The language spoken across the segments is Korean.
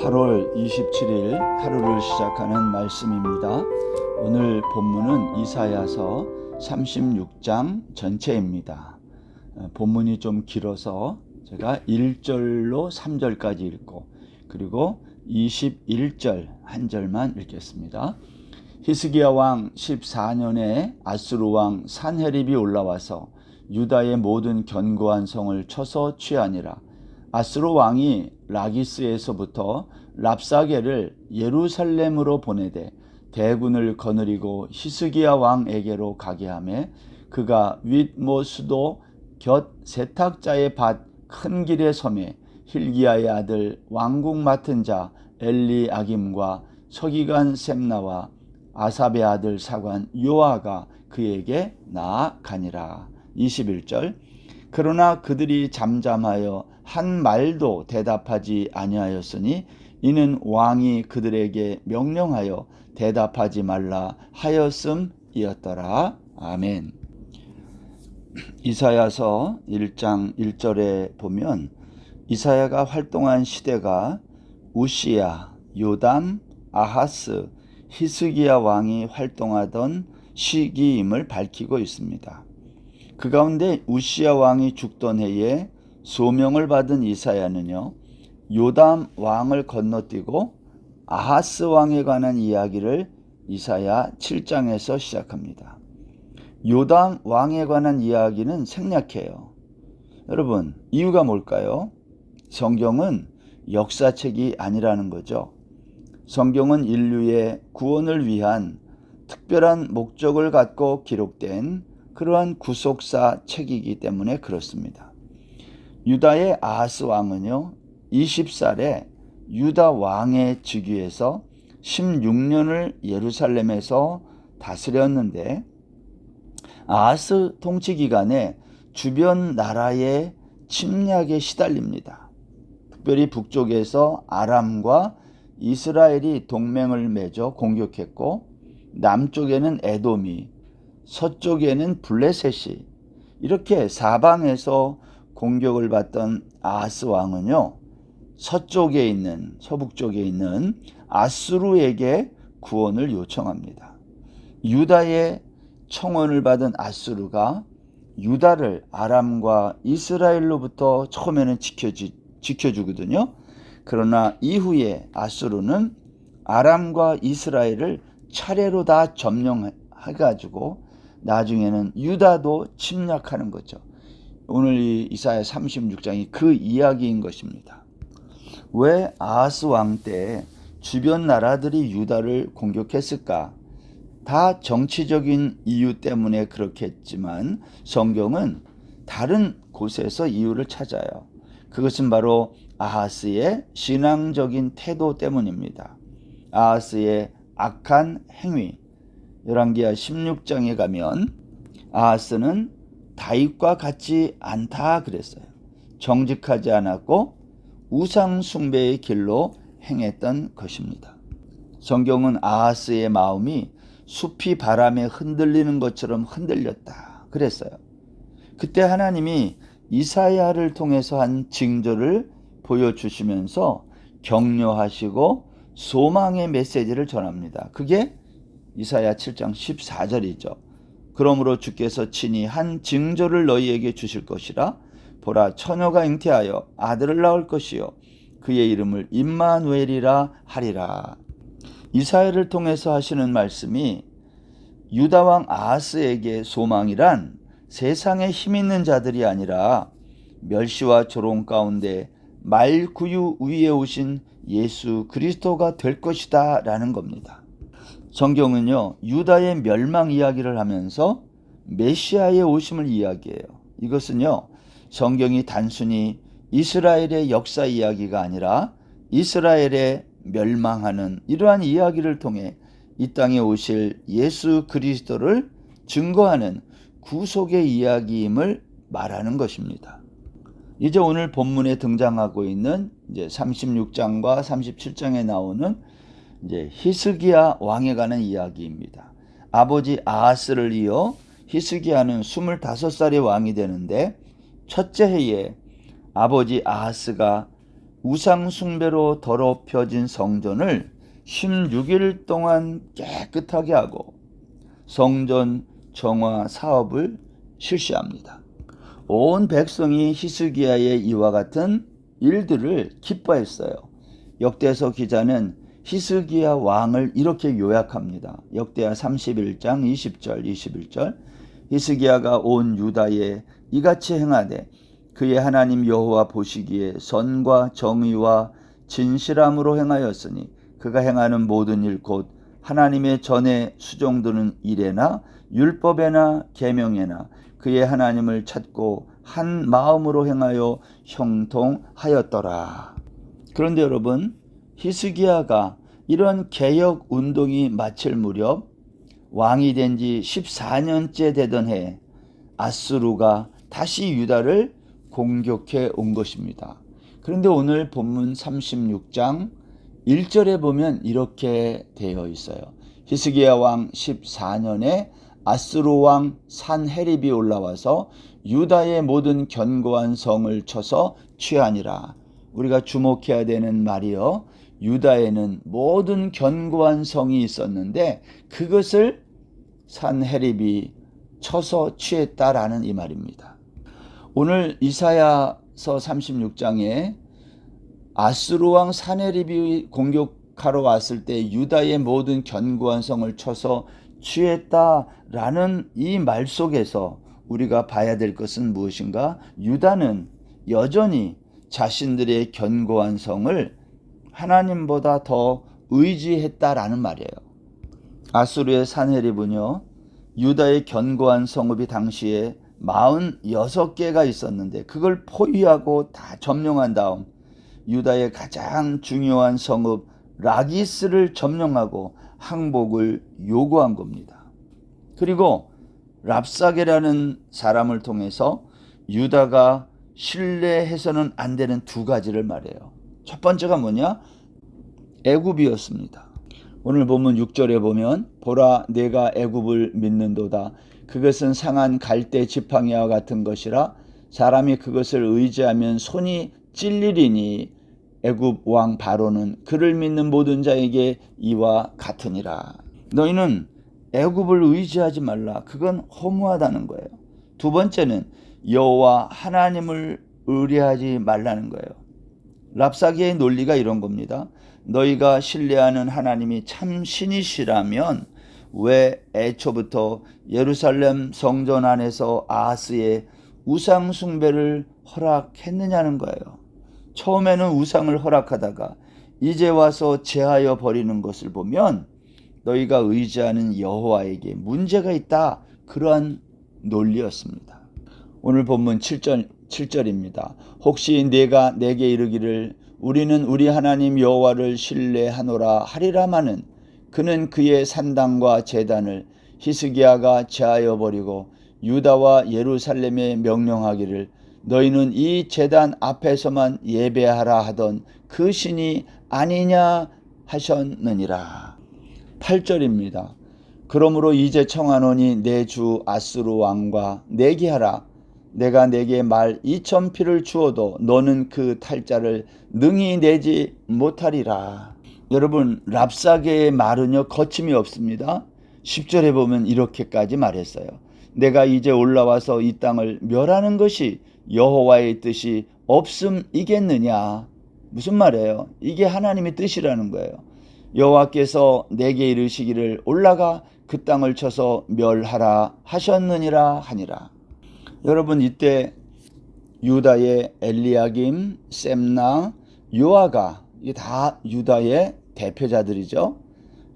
8월 27일 하루를 시작하는 말씀입니다. 오늘 본문은 이사야서 36장 전체입니다. 본문이 좀 길어서 제가 1절로 3절까지 읽고 그리고 21절 한 절만 읽겠습니다. 히스기야 왕 14년에 아수르 왕 산헤립이 올라와서 유다의 모든 견고한 성을 쳐서 취하니라. 아수르 왕이 라기스에서부터 랍사게를 예루살렘으로 보내되 대군을 거느리고 히스기야 왕에게로 가게 하매 그가 윗모수도 곁 세탁자의 밭 큰 길의 섬에 hil기야의 아들 왕궁 맡은 자 엘리아김과 서기관 셈나와 아삽의 아들 사관 요아가 그에게 나아가니라. 21절 그러나 그들이 잠잠하여 한 말도 대답하지 아니하였으니 이는 왕이 그들에게 명령하여 대답하지 말라 하였음이었더라. 아멘. 이사야서 1장 1절에 보면 이사야가 활동한 시대가 우시야, 요담, 아하스, 히스기야 왕이 활동하던 시기임을 밝히고 있습니다. 그 가운데 우시야 왕이 죽던 해에 소명을 받은 이사야는요, 요담 왕을 건너뛰고 아하스 왕에 관한 이야기를 이사야 7장에서 시작합니다. 요담 왕에 관한 이야기는 생략해요. 여러분, 이유가 뭘까요? 성경은 역사책이 아니라는 거죠. 성경은 인류의 구원을 위한 특별한 목적을 갖고 기록된 그러한 구속사 책이기 때문에 그렇습니다. 유다의 아하스 왕은요, 20살에 유다 왕의 즉위에서 16년을 예루살렘에서 다스렸는데 아하스 통치 기간에 주변 나라의 침략에 시달립니다. 특별히 북쪽에서 아람과 이스라엘이 동맹을 맺어 공격했고 남쪽에는 에돔이, 서쪽에는 블레셋이 이렇게 사방에서 공격을 받던 아하스 왕은요, 서북쪽에 있는 아수르에게 구원을 요청합니다. 유다의 청원을 받은 아수르가 유다를 아람과 이스라엘로부터 처음에는 지켜주거든요. 그러나 이후에 아수르는 아람과 이스라엘을 차례로 다 점령해가지고 나중에는 유다도 침략하는 거죠. 오늘 이 이사야 36장이 그 이야기인 것입니다. 왜 아하스 왕 때 주변 나라들이 유다를 공격했을까? 다 정치적인 이유 때문에 그렇겠지만 성경은 다른 곳에서 이유를 찾아요. 그것은 바로 아하스의 신앙적인 태도 때문입니다. 아하스의 악한 행위. 열왕기하 16장에 가면 아하스는 다윗과 같지 않다 그랬어요. 정직하지 않았고 우상 숭배의 길로 행했던 것입니다. 성경은 아하스의 마음이 숲이 바람에 흔들리는 것처럼 흔들렸다 그랬어요. 그때 하나님이 이사야를 통해서 한 징조를 보여주시면서 격려하시고 소망의 메시지를 전합니다. 그게 이사야 7장 14절이죠. 그러므로 주께서 친히 한 징조를 너희에게 주실 것이라. 보라, 처녀가 잉태하여 아들을 낳을 것이요 그의 이름을 임마누엘이라 하리라. 이사야를 통해서 하시는 말씀이 유다왕 아하스에게 소망이란 세상에 힘있는 자들이 아니라 멸시와 조롱 가운데 말구유 위에 오신 예수 그리스도가 될 것이다 라는 겁니다. 성경은요, 유다의 멸망 이야기를 하면서 메시아의 오심을 이야기해요. 이것은요, 성경이 단순히 이스라엘의 역사 이야기가 아니라 이스라엘의 멸망하는 이러한 이야기를 통해 이 땅에 오실 예수 그리스도를 증거하는 구속의 이야기임을 말하는 것입니다. 이제 오늘 본문에 등장하고 있는 이제 36장과 37장에 나오는 이제 히스기야 왕에 관한 이야기입니다. 아버지 아하스를 이어 히스기야는 25살의 왕이 되는데 첫째 해에 아버지 아하스가 우상 숭배로 더럽혀진 성전을 16일 동안 깨끗하게 하고 성전 정화 사업을 실시합니다. 온 백성이 히스기야의 이와 같은 일들을 기뻐했어요. 역대서 기자는 히스기야 왕을 이렇게 요약합니다. 역대하 31장 20절 21절 히스기야가 온 유다에 이같이 행하되 그의 하나님 여호와 보시기에 선과 정의와 진실함으로 행하였으니 그가 행하는 모든 일 곧 하나님의 전에 수종드는 일에나 율법에나 계명에나 그의 하나님을 찾고 한 마음으로 행하여 형통하였더라. 그런데 여러분, 히스기야가 이런 개혁 운동이 마칠 무렵 왕이 된 지 14년째 되던 해 아수르가 다시 유다를 공격해 온 것입니다. 그런데 오늘 본문 36장 1절에 보면 이렇게 되어 있어요. 히스기야 왕 14년에 아수르 왕 산헤립이 올라와서 유다의 모든 견고한 성을 쳐서 취하니라. 우리가 주목해야 되는 말이요, 유다에는 모든 견고한 성이 있었는데 그것을 산헤립이 쳐서 취했다라는 이 말입니다. 오늘 이사야서 36장에 아수르 왕 산헤립이 공격하러 왔을 때 유다의 모든 견고한 성을 쳐서 취했다라는 이 말 속에서 우리가 봐야 될 것은 무엇인가? 유다는 여전히 자신들의 견고한 성을 하나님보다 더 의지했다라는 말이에요. 아수르의 산헤립은요, 유다의 견고한 성읍이 당시에 46개가 있었는데 그걸 포위하고 다 점령한 다음 유다의 가장 중요한 성읍 라기스를 점령하고 항복을 요구한 겁니다. 그리고 랍사게라는 사람을 통해서 유다가 신뢰해서는 안 되는 두 가지를 말해요. 첫 번째가 뭐냐? 애굽이었습니다. 오늘 본문 6절에 보면 보라 내가 애굽을 믿는도다. 그것은 상한 갈대 지팡이와 같은 것이라 사람이 그것을 의지하면 손이 찔리리니 애굽 왕 바로는 그를 믿는 모든 자에게 이와 같으니라. 너희는 애굽을 의지하지 말라. 그건 허무하다는 거예요. 두 번째는 여호와 하나님을 의뢰하지 말라는 거예요. 랍사게의 논리가 이런 겁니다. 너희가 신뢰하는 하나님이 참 신이시라면 왜 애초부터 예루살렘 성전 안에서 아하스의 우상 숭배를 허락했느냐는 거예요. 처음에는 우상을 허락하다가 이제 와서 제하여 버리는 것을 보면 너희가 의지하는 여호와에게 문제가 있다. 그러한 논리였습니다. 오늘 본문 7절입니다. 혹시 네가 내게 이르기를 우리는 우리 하나님 여호와를 신뢰하노라 하리라마는 그는 그의 산당과 제단을 히스기야가 제하여 버리고 유다와 예루살렘에 명령하기를 너희는 이 제단 앞에서만 예배하라 하던 그 신이 아니냐 하셨느니라. 8절입니다. 그러므로 이제 청하노니 내 주 아수르 왕과 내기하라. 내가 내게 말 2,000피를 주어도 너는 그 탈자를 능히 내지 못하리라. 여러분, 랍사게의 말은요 거침이 없습니다. 10절에 보면 이렇게까지 말했어요. 내가 이제 올라와서 이 땅을 멸하는 것이 여호와의 뜻이 없음이겠느냐. 무슨 말이에요? 이게 하나님의 뜻이라는 거예요. 여호와께서 내게 이르시기를 올라가 그 땅을 쳐서 멸하라 하셨느니라 하니라. 여러분, 이때 유다의 엘리야김, 셈나, 요아가 이게 다 유다의 대표자들이죠.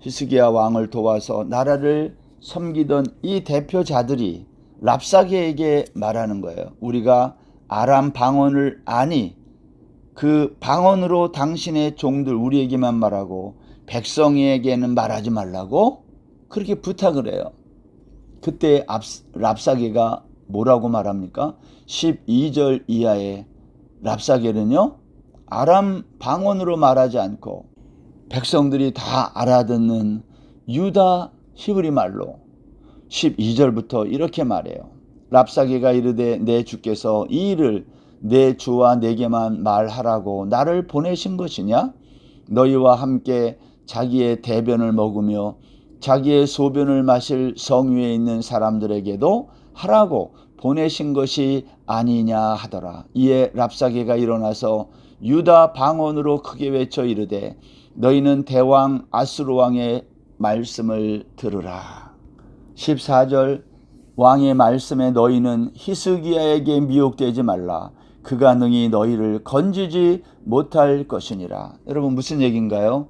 히스기야 왕을 도와서 나라를 섬기던 이 대표자들이 랍사게에게 말하는 거예요. 우리가 아람 방언을 아니 그 방언으로 당신의 종들 우리에게만 말하고 백성에게는 말하지 말라고 그렇게 부탁을 해요. 그때 랍사게가 뭐라고 말합니까? 12절 이하에 랍사게는요 아람 방언으로 말하지 않고 백성들이 다 알아듣는 유다 히브리 말로 12절부터 이렇게 말해요. 랍사게가 이르되 내 주께서 이 일을 내 주와 내게만 말하라고 나를 보내신 것이냐? 너희와 함께 자기의 대변을 먹으며 자기의 소변을 마실 성위에 있는 사람들에게도 하라고 보내신 것이 아니냐 하더라. 이에 랍사게가 일어나서 유다 방언으로 크게 외쳐 이르되 너희는 대왕 아수르 왕의 말씀을 들으라. 14절 왕의 말씀에 너희는 히스기야에게 미혹되지 말라. 그가 능히 너희를 건지지 못할 것이니라. 여러분 무슨 얘기인가요?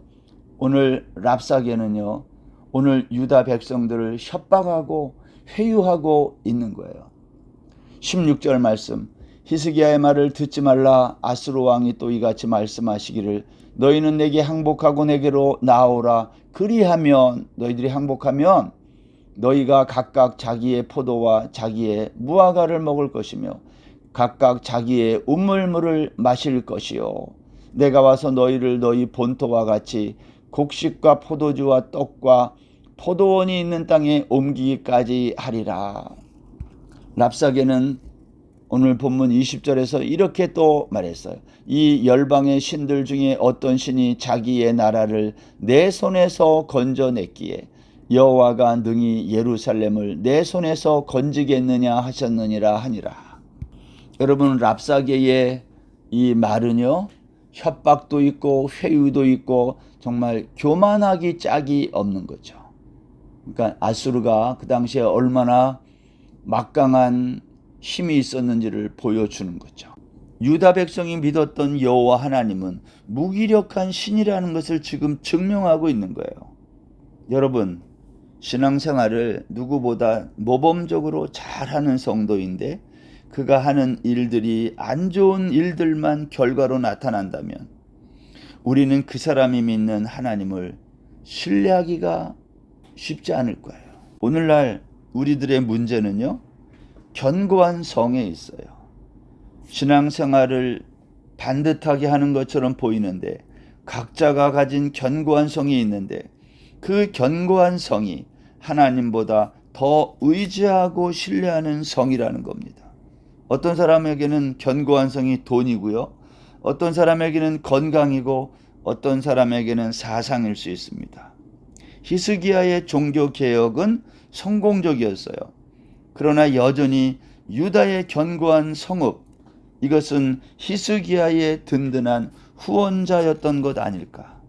오늘 랍사게는요, 오늘 유다 백성들을 협박하고 회유하고 있는 거예요. 16절 말씀, 히스기야의 말을 듣지 말라. 아수르 왕이 또 이같이 말씀하시기를 너희는 내게 항복하고 내게로 나오라. 그리하면, 너희들이 항복하면 너희가 각각 자기의 포도와 자기의 무화과를 먹을 것이며 각각 자기의 우물물을 마실 것이요 내가 와서 너희를 너희 본토와 같이 곡식과 포도주와 떡과 포도원이 있는 땅에 옮기기까지 하리라. 랍사게는 오늘 본문 20절에서 이렇게 또 말했어요. 이 열방의 신들 중에 어떤 신이 자기의 나라를 내 손에서 건져냈기에 여호와가 능히 예루살렘을 내 손에서 건지겠느냐 하셨느니라 하니라. 여러분 랍사게의 이 말은요, 협박도 있고 회유도 있고 정말 교만하기 짝이 없는 거죠. 그러니까 아수르가 그 당시에 얼마나 막강한 힘이 있었는지를 보여주는 거죠. 유다 백성이 믿었던 여호와 하나님은 무기력한 신이라는 것을 지금 증명하고 있는 거예요. 여러분 신앙생활을 누구보다 모범적으로 잘하는 성도인데 그가 하는 일들이 안 좋은 일들만 결과로 나타난다면 우리는 그 사람이 믿는 하나님을 신뢰하기가 쉽지 않을 거예요. 오늘날 우리들의 문제는요, 견고한 성에 있어요. 신앙생활을 반듯하게 하는 것처럼 보이는데 각자가 가진 견고한 성이 있는데 그 견고한 성이 하나님보다 더 의지하고 신뢰하는 성이라는 겁니다. 어떤 사람에게는 견고한 성이 돈이고요. 어떤 사람에게는 건강이고 어떤 사람에게는 사상일 수 있습니다. 히스기야의 종교개혁은 성공적이었어요. 그러나 여전히 유다의 견고한 성읍, 이것은 히스기야의 든든한 후원자였던 것 아닐까.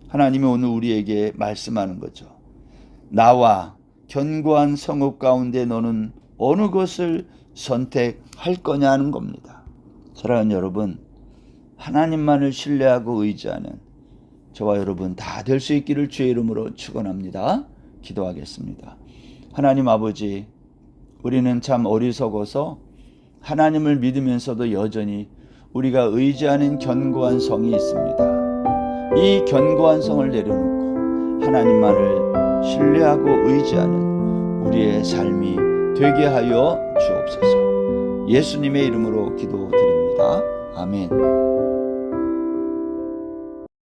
하나님이 오늘 우리에게 말씀하는 거죠. 나와 견고한 성읍 가운데 너는 어느 것을 선택할 거냐는 겁니다. 사랑하는 여러분, 하나님만을 신뢰하고 의지하는 저와 여러분 다 될 수 있기를 주의 이름으로 축원합니다. 기도하겠습니다. 하나님 아버지, 우리는 참 어리석어서 하나님을 믿으면서도 여전히 우리가 의지하는 견고한 성이 있습니다. 이 견고한 성을 내려놓고 하나님만을 신뢰하고 의지하는 우리의 삶이 되게 하여 주옵소서. 예수님의 이름으로 기도드립니다. 아멘.